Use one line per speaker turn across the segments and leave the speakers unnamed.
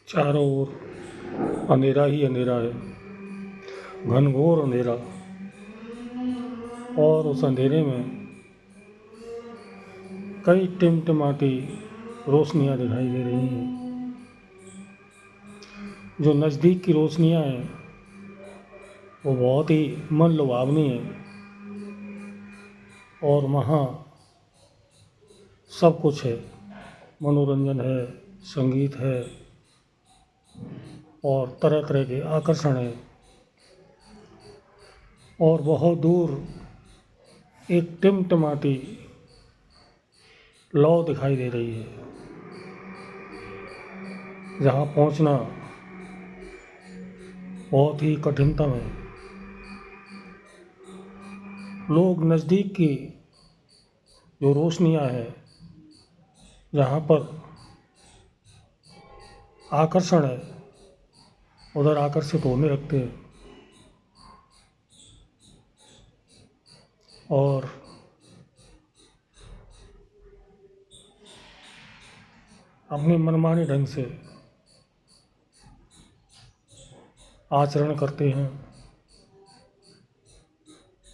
चारों ओर अंधेरा ही अंधेरा है, घनघोर अंधेरा। और उस अंधेरे में कई टिमटिमाती रोशनियां दिखाई दे रही हैं। जो नज़दीक की रोशनियां हैं वो बहुत ही मन लुभावनी हैं, और वहाँ सब कुछ है। मनोरंजन है, संगीत है और तरह तरह के आकर्षण है। और बहुत दूर एक टिमटिमाती लौ दिखाई दे रही है, जहाँ पहुँचना बहुत ही कठिनतम है। लोग नज़दीक की जो रोशनियाँ हैं, जहाँ पर आकर्षण है, उधर आकर्षित होने लगते हैं और अपने मनमाने ढंग से आचरण करते हैं,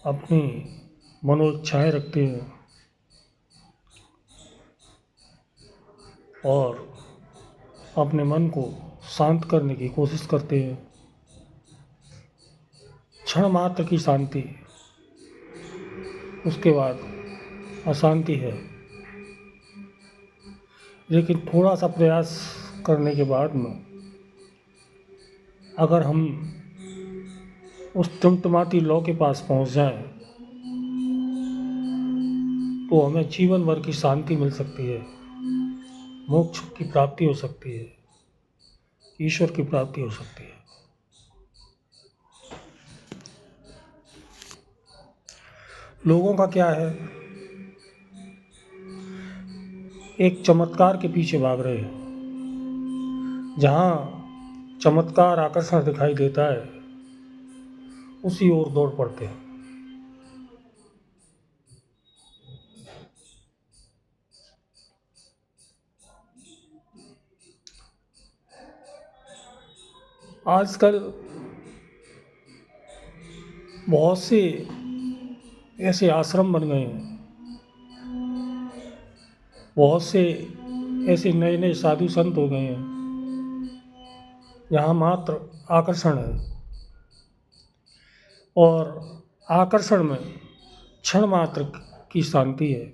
अपनी मनोइच्छाएं रखते हैं और अपने मन को शांत करने की कोशिश करते हैं। क्षण मात्र की शांति, उसके बाद अशांति है। लेकिन थोड़ा सा प्रयास करने के बाद में अगर हम उस टिमटिमाती लौ के पास पहुंच जाएं, तो हमें जीवन भर की शांति मिल सकती है, मोक्ष की प्राप्ति हो सकती है, ईश्वर की प्राप्ति हो सकती है। लोगों का क्या है, एक चमत्कार के पीछे भाग रहे हैं। जहाँ चमत्कार आकर्षण दिखाई देता है, उसी ओर दौड़ पड़ते हैं। आजकल बहुत से ऐसे आश्रम बन गए हैं, बहुत से ऐसे नए नए साधु संत हो गए हैं, यहाँ मात्र आकर्षण है। और आकर्षण में क्षण मात्र की शांति है।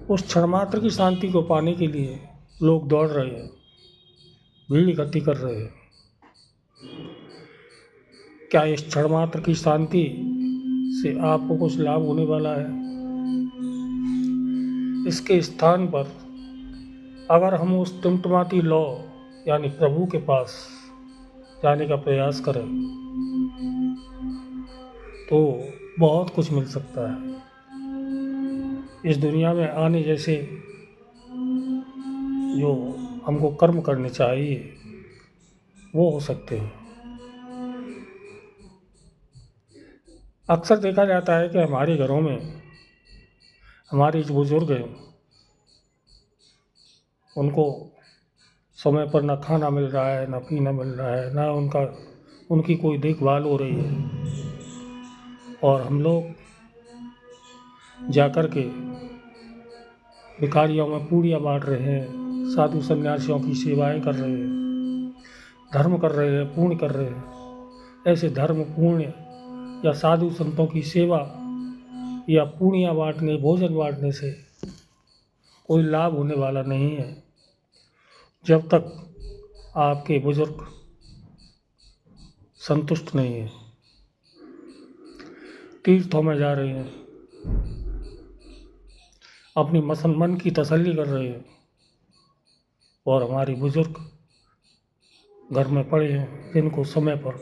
उस क्षण मात्र की शांति को पाने के लिए लोग दौड़ रहे हैं, भीड़ इकट्ठी कर रहे हैं। क्या इस क्षण मात्र की शांति से आपको कुछ लाभ होने वाला है? इसके स्थान पर अगर हम उस टिमटिमाती लौ यानी प्रभु के पास जाने का प्रयास करें, तो बहुत कुछ मिल सकता है। इस दुनिया में आने जैसे जो हमको कर्म करने चाहिए वो हो सकते हैं। अक्सर देखा जाता है कि हमारे घरों में हमारे जो बुजुर्ग हैं, उनको समय पर ना खाना मिल रहा है, ना पीना मिल रहा है, ना उनकी कोई देखभाल हो रही है। और हम लोग जाकर के भिखारियों में पूड़ियाँ बांट रहे हैं, साधु सन्यासियों की सेवाएं कर रहे हैं, धर्म कर रहे हैं, पुण्य कर रहे हैं। ऐसे धर्म, पुण्य या साधु संतों की सेवा या पूड़ियाँ बांटने, भोजन बांटने से कोई लाभ होने वाला नहीं है, जब तक आपके बुजुर्ग संतुष्ट नहीं है। तीर्थों में जा रहे हैं, अपनी मन की तसल्ली कर रहे हैं, और हमारे बुजुर्ग घर में पड़े हैं, जिनको समय पर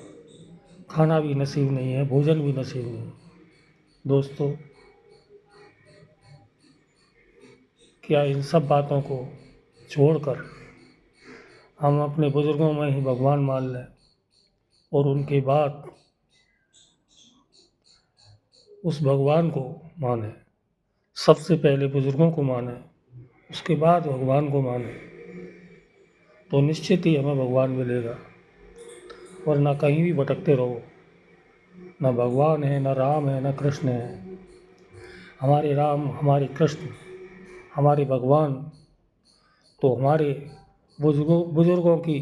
खाना भी नसीब नहीं है, भोजन भी नसीब नहीं है। दोस्तों, क्या इन सब बातों को छोड़कर हम अपने बुजुर्गों में ही भगवान मान लें और उनके बाद उस भगवान को माने? सबसे पहले बुजुर्गों को माने, उसके बाद भगवान को माने। तो निश्चित ही हमें भगवान मिलेगा, वरना कहीं भी भटकते रहो। न भगवान है, न राम है, न कृष्ण है। हमारे राम, हमारे कृष्ण, हमारे भगवान तो हमारे बुजुर्गों की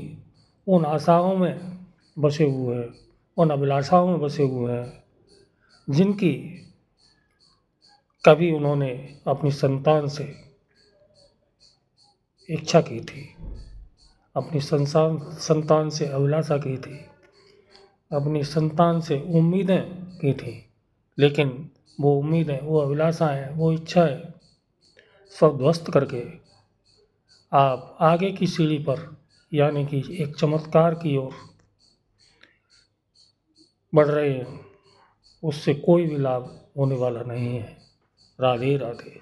उन आशाओं में बसे हुए हैं, उन अभिलाषाओं में बसे हुए हैं, जिनकी कभी उन्होंने अपनी संतान से इच्छा की थी, अपनी संतान से अभिलाषा की थी, अपनी संतान से उम्मीदें की थी, लेकिन वो उम्मीदें, वो अभिलाषाएं, वो इच्छाएं सब ध्वस्त करके आप आगे की सीढ़ी पर, यानी कि एक चमत्कार की ओर बढ़ रहे हैं। उससे कोई भी लाभ होने वाला नहीं है। राधे राधे।